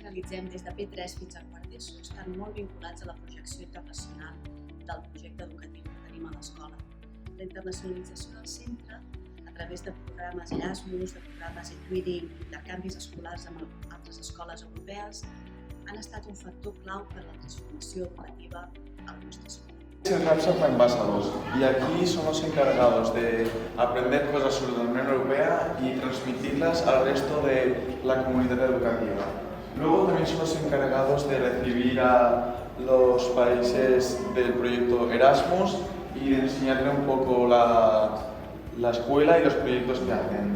realitzem des de P3 fins a quart d'ESO estan molt vinculats a la projecció internacional del projecte educatiu que tenim a l'escola. La internacionalització del centre, a través de programes Erasmus, de programes Twinning, d'intercanvis escolars amb altres escoles europees, han estat un factor clau per a la transformació educativa a la nostra escola. En Rapsa fue Embajadores y aquí son los encargados de aprender cosas sobre la Unión Europea y transmitirlas al resto de la comunidad educativa. Luego también son los encargados de recibir a los países del proyecto Erasmus y de enseñarle un poco la escuela y los proyectos que hacen.